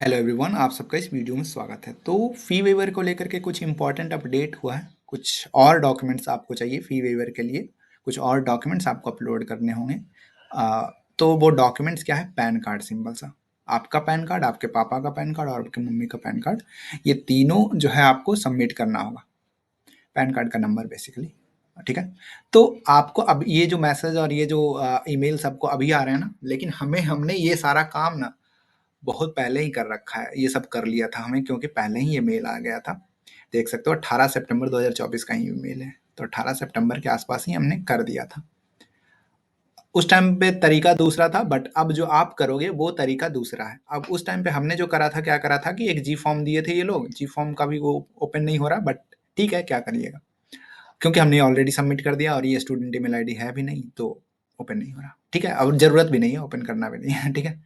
Hello everyone, आप सबका इस वीडियो में स्वागत है। तो फ़ी वेवर को लेकर के कुछ इंपॉर्टेंट अपडेट हुआ है। कुछ और डॉक्यूमेंट्स आपको चाहिए फ़ी वेवर के लिए, कुछ और डॉक्यूमेंट्स आपको अपलोड करने होंगे। तो वो डॉक्यूमेंट्स क्या है? पैन कार्ड सिंपल सा। आपका पैन कार्ड, आपके पापा का पैन कार्ड और आपके मम्मी का पैन कार्ड, ये तीनों जो है आपको सबमिट करना होगा। पैन कार्ड का नंबर बेसिकली, ठीक है? तो आपको अब ये जो मैसेज और ये जो ईमेल सबको अभी आ रहे हैं ना, लेकिन हमने ये सारा काम ना बहुत पहले ही कर रखा है। ये सब कर लिया था हमें, क्योंकि पहले ही ये मेल आ गया था। देख सकते हो 18 सितंबर 2024 का ही मेल है। तो 18 सितंबर के आसपास ही हमने कर दिया था। उस टाइम पे तरीका दूसरा था, बट अब जो आप करोगे वो तरीका दूसरा है। अब उस टाइम पे हमने जो करा था, क्या करा था कि एक जी फॉर्म दिए थे ये लोग। जी फॉर्म का भी वो ओपन नहीं हो रहा, बट ठीक है, क्या करिएगा, क्योंकि हमने ऑलरेडी सबमिट कर दिया और ये स्टूडेंट ईमेल आईडी है भी नहीं, तो ओपन नहीं हो रहा। ठीक है, अब जरूरत भी नहीं है, ओपन करना भी नहीं है। ठीक है,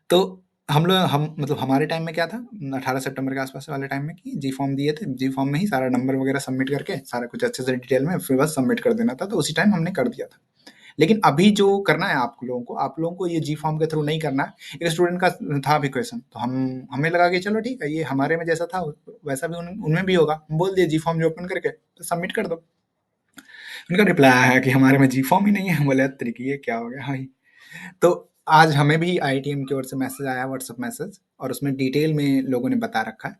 तो हम मतलब हमारे टाइम में क्या था, 18 सितंबर के आसपास वाले टाइम में, कि जी फॉर्म दिए थे। जी फॉर्म में ही सारा नंबर वगैरह सबमिट करके सारा कुछ अच्छे से डिटेल में फिर बस सबमिट कर देना था। तो उसी टाइम हमने कर दिया था। लेकिन अभी जो करना है आप लोगों को ये जी फॉर्म के थ्रू नहीं करना है। एक स्टूडेंट का था भी क्वेश्चन, तो हमें लगा कि चलो ठीक है, ये हमारे में जैसा था वैसा भी उनमें भी होगा। हम बोल दिए जी फॉर्म जो ओपन करके सबमिट कर दो। उनका रिप्लाई आया है कि हमारे में जी फॉर्म ही नहीं है। हम बोले तरीके ये क्या हो गया भाई। तो आज हमें भी आईटीएम की ओर से मैसेज आया, व्हाट्सएप मैसेज, और उसमें डिटेल में लोगों ने बता रखा है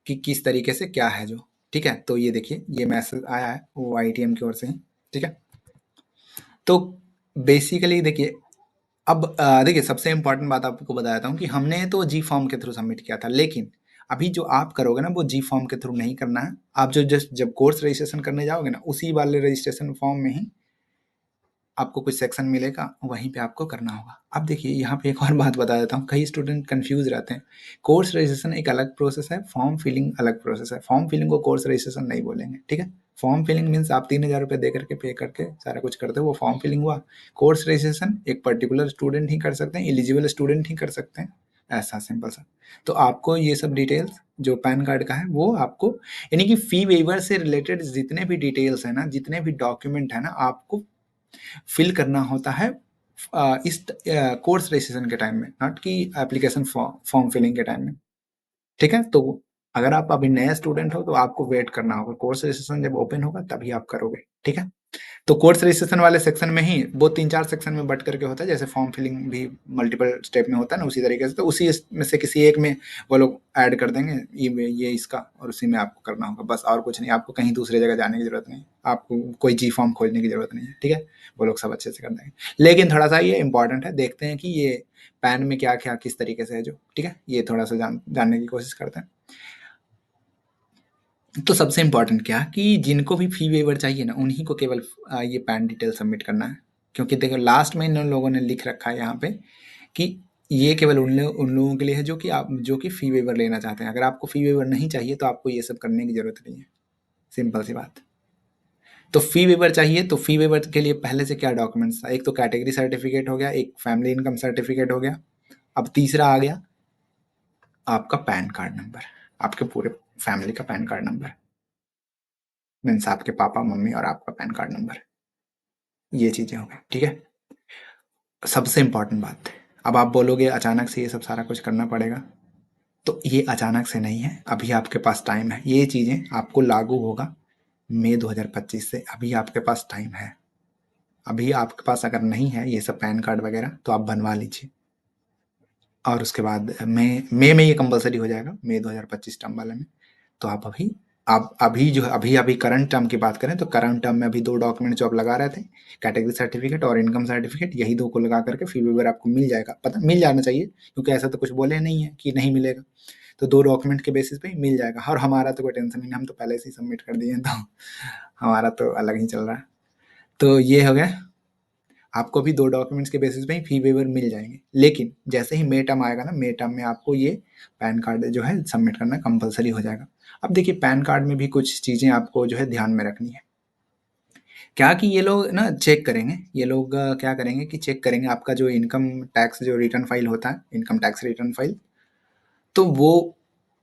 कि किस तरीके से क्या है जो। ठीक है, तो ये देखिए, ये मैसेज आया है वो आईटीएम की ओर से ही। ठीक है, तो बेसिकली देखिए, अब देखिए, सबसे इम्पोर्टेंट बात आपको बताता हूँ कि हमने तो जी फॉर्म के थ्रू सबमिट किया था, लेकिन अभी जो आप करोगे ना वो जी फॉर्म के थ्रू नहीं करना है। आप जो जस्ट जब कोर्स रजिस्ट्रेशन करने जाओगे ना, उसी वाले रजिस्ट्रेशन फॉर्म में ही आपको कुछ सेक्शन मिलेगा, वहीं पे आपको करना होगा। अब देखिए, यहाँ पे एक और बात बता देता हूँ, कई स्टूडेंट कंफ्यूज रहते हैं। कोर्स रजिस्ट्रेशन एक अलग प्रोसेस है, फॉर्म फिलिंग अलग प्रोसेस है। फॉर्म फिलिंग को कोर्स रजिस्ट्रेशन नहीं बोलेंगे, ठीक है? फॉर्म फिलिंग मीन्स आप 3,000 रुपये दे करके पे करके सारा कुछ करते हो, वो फॉर्म फिलिंग हुआ। कोर्स रजिस्ट्रेशन एक पर्टिकुलर स्टूडेंट ही कर सकते हैं, एलिजिबल स्टूडेंट ही कर सकते हैं, ऐसा सिंपल सा। तो आपको ये सब डिटेल्स जो पैन कार्ड का है वो आपको, यानी कि फी वेवर से रिलेटेड जितने भी डिटेल्स है ना, जितने भी डॉक्यूमेंट है ना, आपको फिल करना होता है इस कोर्स रजिस्ट्रेशन के टाइम में, नॉट कि एप्लीकेशन फॉर्म फिलिंग के टाइम में। ठीक है, तो अगर आप अभी नया स्टूडेंट हो तो आपको वेट करना होगा, कोर्स रजिस्ट्रेशन जब ओपन होगा तभी आप करोगे। ठीक है, तो कोर्स रजिस्ट्रेशन वाले सेक्शन में ही वो 3-4 सेक्शन में बट करके होता है, जैसे फॉर्म फिलिंग भी मल्टीपल स्टेप में होता है ना, उसी तरीके से। तो उसी में से किसी एक में वो लोग ऐड कर देंगे ये इसका, और उसी में आपको करना होगा बस, और कुछ नहीं। आपको कहीं दूसरी जगह जाने की जरूरत नहीं, आपको कोई जी फॉर्म खोजने की जरूरत नहीं है। ठीक है, वो लोग सब अच्छे से कर देंगे। लेकिन थोड़ा सा ये इंपॉर्टेंट है, देखते हैं कि ये पैन में क्या क्या किस तरीके से है जो। ठीक है, ये थोड़ा सा जानने की कोशिश करते हैं। तो सबसे इम्पोर्टेंट क्या कि जिनको भी फी वेवर चाहिए ना, उन्हीं को केवल ये पैन डिटेल सबमिट करना है। क्योंकि देखो, लास्ट में इन लोगों ने लिख रखा है यहाँ पे कि ये केवल उन लोगों के लिए है जो कि फी वेवर लेना चाहते हैं। अगर आपको फी वेवर नहीं चाहिए तो आपको ये सब करने की जरूरत नहीं है, सिंपल सी बात। तो फी वेवर चाहिए, तो फी वेवर के लिए पहले से क्या डॉक्यूमेंट्स था? एक तो कैटेगरी सर्टिफिकेट हो गया, एक फैमिली इनकम सर्टिफिकेट हो गया, अब तीसरा आ गया आपका पैन कार्ड नंबर, आपके पूरे फैमिली का पैन कार्ड नंबर, मीन्स आपके पापा मम्मी और आपका पैन कार्ड नंबर। ये चीज़ें हो गई। ठीक है, सबसे इम्पॉर्टेंट बात, अब आप बोलोगे अचानक से ये सब सारा कुछ करना पड़ेगा, तो ये अचानक से नहीं है, अभी आपके पास टाइम है। ये चीज़ें आपको लागू होगा मई 2025 से, अभी आपके पास टाइम है। अभी आपके पास अगर नहीं है ये सब पैन कार्ड वगैरह, तो आप बनवा लीजिए, और उसके बाद मई में ये कंपलसरी हो जाएगा, मई 2025 टर्म वाले में। तो आप अभी जो है, अभी करंट टर्म की बात करें तो करंट टर्म में अभी 2 डॉक्यूमेंट जो आप लगा रहे थे, कैटेगरी सर्टिफिकेट और इनकम सर्टिफिकेट, यही 2 को लगा करके फी वेवर आपको मिल जाएगा। पता मिल जाना चाहिए, क्योंकि ऐसा तो कुछ बोले नहीं है कि नहीं मिलेगा। तो 2 डॉक्यूमेंट के बेसिस पे ही मिल जाएगा, और हमारा तो कोई टेंशन नहीं है, हम तो पहले से ही सबमिट कर दिए हैं, तो हमारा तो अलग ही चल रहा है। तो ये हो गया, आपको भी 2 डॉक्यूमेंट्स के बेसिस पे ही फी वेवर मिल जाएँगे। लेकिन जैसे ही मई टर्म आएगा ना, मई टर्म में आपको ये पैन कार्ड जो है सबमिट करना कंपल्सरी हो जाएगा। अब देखिए, पैन कार्ड में भी कुछ चीज़ें आपको जो है ध्यान में रखनी है। क्या कि ये लोग ना चेक करेंगे, ये लोग क्या करेंगे कि चेक करेंगे आपका जो इनकम टैक्स जो रिटर्न फाइल होता है, इनकम टैक्स रिटर्न फाइल, तो वो,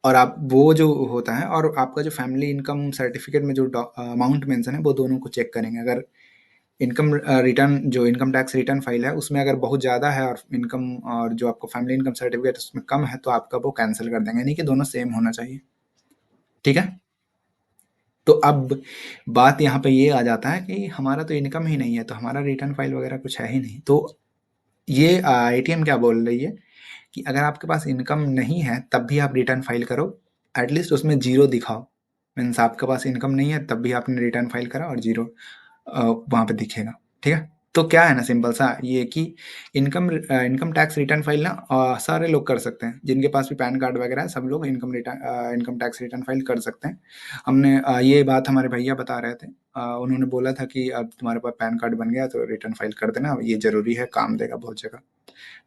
और आप वो जो होता है, और आपका जो फैमिली इनकम सर्टिफिकेट में जो अमाउंट मेंशन है, वो दोनों को चेक करेंगे। अगर इनकम रिटर्न, जो इनकम टैक्स रिटर्न फाइल है उसमें अगर बहुत ज़्यादा है और इनकम और जो आपको फैमिली इनकम सर्टिफिकेट उसमें कम है, तो आपका वो कैंसिल कर देंगे, नहीं कि दोनों सेम होना चाहिए। ठीक है। तो अब बात यहाँ पे ये आ जाता है कि हमारा तो इनकम ही नहीं है, तो हमारा रिटर्न फाइल वगैरह कुछ है ही नहीं। तो ये आईटीएम क्या बोल रही है कि अगर आपके पास इनकम नहीं है तब भी आप रिटर्न फाइल करो, एटलीस्ट उसमें जीरो दिखाओ। मीन्स आपके पास इनकम नहीं है तब भी आपने रिटर्न फाइल करा और जीरो वहाँ पे दिखेगा। ठीक है। तो क्या है ना, सिंपल सा ये कि इनकम टैक्स रिटर्न फाइल ना सारे लोग कर सकते हैं, जिनके पास भी पैन कार्ड वगैरह है सब लोग इनकम टैक्स रिटर्न फाइल कर सकते हैं। हमने ये बात हमारे भैया बता रहे थे, उन्होंने बोला था कि अब तुम्हारे पास पैन कार्ड बन गया तो रिटर्न फाइल कर देना, ये ज़रूरी है, काम देगा बहुत जगह।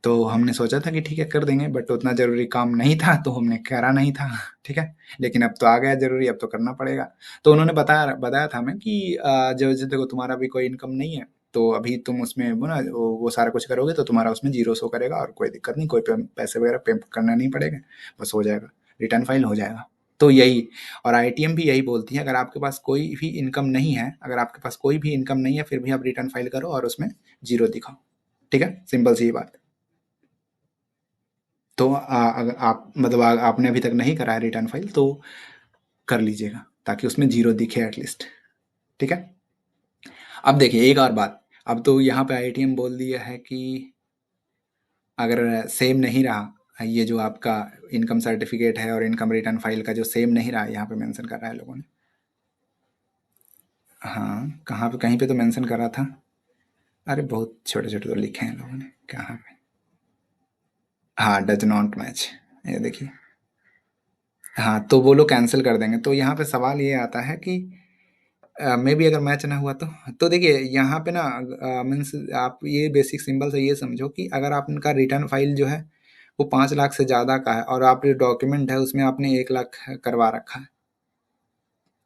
तो हमने सोचा था कि ठीक है कर देंगे, बट उतना ज़रूरी काम नहीं था तो हमने करा नहीं था। ठीक है। लेकिन अब तो आ गया ज़रूरी, अब तो करना पड़ेगा। तो उन्होंने बताया बताया था हमें कि जो जैसे देखो तुम्हारा भी कोई इनकम नहीं है, तो अभी तुम उसमें वो ना वो सारा कुछ करोगे तो तुम्हारा उसमें जीरो शो करेगा और कोई दिक्कत नहीं, कोई पैसे वगैरह पे करना नहीं पड़ेगा, बस हो जाएगा, रिटर्न फाइल हो जाएगा। तो यही, और आईटीएम भी यही बोलती है, अगर आपके पास कोई भी इनकम नहीं है, अगर आपके पास कोई भी इनकम नहीं है फिर भी आप रिटर्न फाइल करो और उसमें जीरो दिखाओ। ठीक है, सिंपल सी बात। तो अगर आप मतलब आपने अभी तक नहीं करा है रिटर्न फाइल तो कर लीजिएगा, ताकि उसमें जीरो दिखे एटलीस्ट। ठीक है। अब देखिए एक और बात, अब तो यहाँ पे आईटीएम बोल दिया है कि अगर सेम नहीं रहा, ये जो आपका इनकम सर्टिफिकेट है और इनकम रिटर्न फाइल का जो सेम नहीं रहा, यहाँ पे मेंशन कर रहा है लोगों ने। हाँ, कहाँ पे, कहीं पे तो मेंशन कर रहा था। अरे बहुत छोटे छोटे तो लिखे हैं लोगों ने, कहाँ पे। हाँ, डज नॉट मैच, ये देखिए। हाँ, तो वो लोग कैंसिल कर देंगे। तो यहाँ पे सवाल ये आता है कि मे बी अगर मैच ना हुआ तो देखिए यहाँ पे ना मीन्स आप ये बेसिक सिंबल से ये समझो कि अगर आपका रिटर्न फाइल जो है वो 5 लाख से ज़्यादा का है और आप जो डॉक्यूमेंट है उसमें आपने 1 लाख करवा रखा है,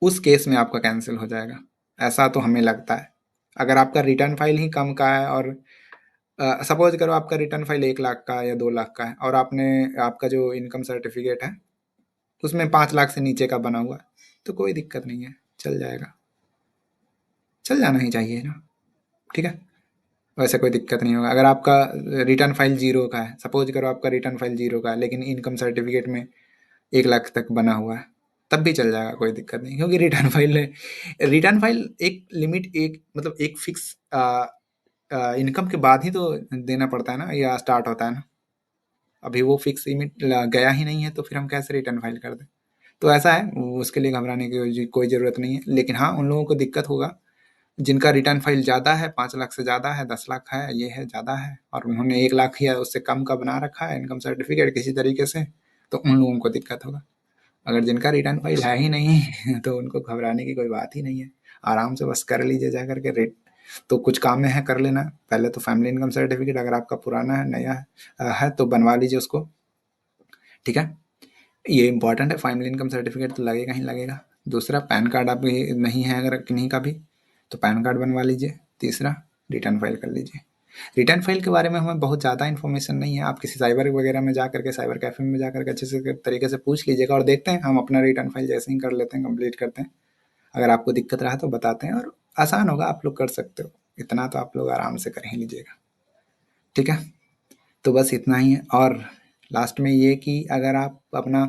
उस केस में आपका कैंसिल हो जाएगा, ऐसा तो हमें लगता है। अगर आपका रिटर्न फाइल ही कम का है और सपोज करो आपका रिटर्न फाइल 1 लाख का या 2 लाख का है और आपने आपका जो इनकम सर्टिफिकेट है उसमें 5 लाख से नीचे का बना हुआ है, तो कोई दिक्कत नहीं है, चल जाएगा, चल जाना ही चाहिए ना। ठीक है। वैसे कोई दिक्कत नहीं होगा। अगर आपका रिटर्न फाइल जीरो का है, सपोज करो आपका रिटर्न फाइल जीरो का है लेकिन इनकम सर्टिफिकेट में 1 लाख तक बना हुआ है, तब भी चल जाएगा, कोई दिक्कत नहीं, क्योंकि रिटर्न फाइल एक लिमिट, एक मतलब एक फिक्स इनकम के बाद ही तो देना पड़ता है ना, या स्टार्ट होता है ना। अभी वो फिक्स लिमिट गया ही नहीं है तो फिर हम कैसे रिटर्न फाइल कर दें। तो ऐसा है, उसके लिए घबराने की कोई ज़रूरत नहीं है। लेकिन हाँ, उन लोगों को दिक्कत होगा जिनका रिटर्न फाइल ज़्यादा है, 5 लाख से ज़्यादा है, 10 लाख है, ये है ज़्यादा है, और उन्होंने 1 लाख या उससे कम का बना रखा है इनकम सर्टिफिकेट किसी तरीके से, तो उन लोगों को दिक्कत होगा। अगर जिनका रिटर्न फाइल है ही नहीं तो उनको घबराने की कोई बात ही नहीं है। आराम से बस कर लीजिए जा करके रेट। तो कुछ काम में है कर लेना, पहले तो फैमिली इनकम सर्टिफिकेट अगर आपका पुराना है, नया है तो बनवा लीजिए उसको। ठीक है। ये इंपॉर्टेंट है, फैमिली इनकम सर्टिफिकेट तो लगेगा ही लगेगा। दूसरा, पैन कार्ड आप नहीं है अगर किन्हीं का भी, तो पैन कार्ड बनवा लीजिए। तीसरा, रिटर्न फाइल कर लीजिए। रिटर्न फाइल के बारे में हमें बहुत ज़्यादा इन्फॉर्मेशन नहीं है, आप किसी साइबर वगैरह में जा करके, साइबर कैफे में जा करके अच्छे से तरीके से पूछ लीजिएगा और देखते हैं, हम अपना रिटर्न फाइल जैसे ही कर लेते हैं, कंप्लीट करते हैं। अगर आपको दिक्कत रहा तो बताते हैं, और आसान होगा, आप लोग कर सकते हो, इतना तो आप लोग आराम से कर ही लीजिएगा। ठीक है। तो बस इतना ही है। और लास्ट में ये कि अगर आप अपना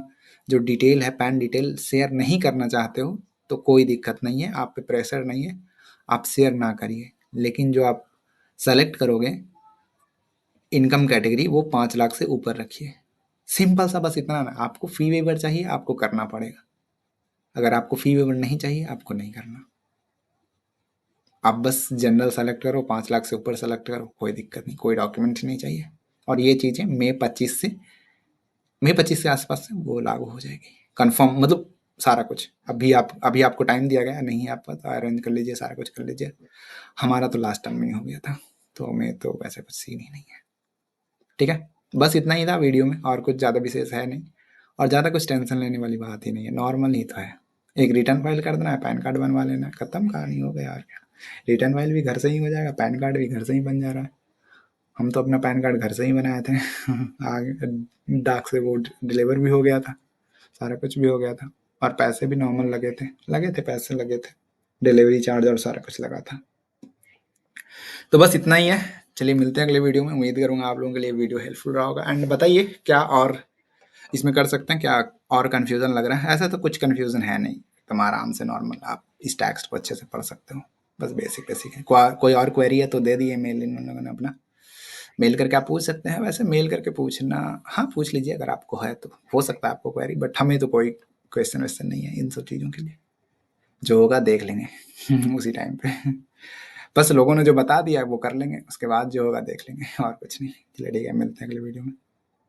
जो डिटेल है, पैन डिटेल शेयर नहीं करना चाहते हो तो कोई दिक्कत नहीं है, आप पे प्रेशर नहीं है, आप शेयर ना करिए। लेकिन जो आप सेलेक्ट करोगे इनकम कैटेगरी, वो 5 लाख से ऊपर रखिए। सिंपल सा, बस इतना ना। आपको फी वेवर चाहिए, आपको करना पड़ेगा। अगर आपको फी वेवर नहीं चाहिए, आपको नहीं करना। आप बस जनरल सेलेक्ट करो, 5 लाख से ऊपर सेलेक्ट करो, कोई दिक्कत नहीं, कोई डॉक्यूमेंट नहीं चाहिए। और ये चीज़ें मई 25 से आसपास से वो लागू हो जाएगी, कंफर्म, मतलब सारा कुछ। अभी आपको टाइम दिया गया नहीं है, आप अरेंज कर लीजिए, सारा कुछ कर लीजिए। हमारा तो लास्ट टाइम में ही हो गया था, तो हमें तो वैसे कुछ सीन ही नहीं है। ठीक है। बस इतना ही था वीडियो में, और कुछ ज़्यादा विशेष है नहीं, और ज़्यादा कुछ टेंशन लेने वाली बात ही नहीं है, नॉर्मल ही तो है। एक रिटर्न फाइल कर देना है, पैन कार्ड बनवा लेना है, खत्म, कहानी हो गया। और क्या, रिटर्न फाइल भी घर से ही हो जाएगा, पैन कार्ड भी घर से ही बन जा रहा है। हम तो अपना पैन कार्ड घर से ही बनाए थे आगे डाक से वो डिलीवर भी हो गया था, सारा कुछ भी हो गया था, और पैसे भी नॉर्मल लगे थे, पैसे लगे थे, डिलीवरी चार्ज और सारा कुछ लगा था। तो बस इतना ही है। चलिए मिलते हैं अगले वीडियो में। उम्मीद करूँगा आप लोगों के लिए वीडियो हेल्पफुल रहा होगा। एंड बताइए क्या और इसमें कर सकते हैं, क्या और कन्फ्यूज़न लग रहा है? ऐसा तो कुछ कन्फ्यूज़न है नहीं, एकदम आराम से नॉर्मल आप इस टेक्स्ट को अच्छे से पढ़ सकते हो। बस बेसिक बेसिक है। कोई और क्वेरी है तो दे दिए मेल इन लोगों ने अपना। मेल करके आप पूछ सकते हैं। वैसे मेल करके पूछना, हाँ पूछ लीजिए अगर आपको है तो, हो सकता है आपको क्वेरी, बट हमें तो कोई क्वेश्चन वेश्चन नहीं है इन सब चीज़ों के लिए। जो होगा देख लेंगे उसी टाइम पे। बस लोगों ने जो बता दिया वो कर लेंगे, उसके बाद जो होगा देख लेंगे और कुछ नहीं। चलिए ठीक है, मिलते हैं अगले वीडियो में।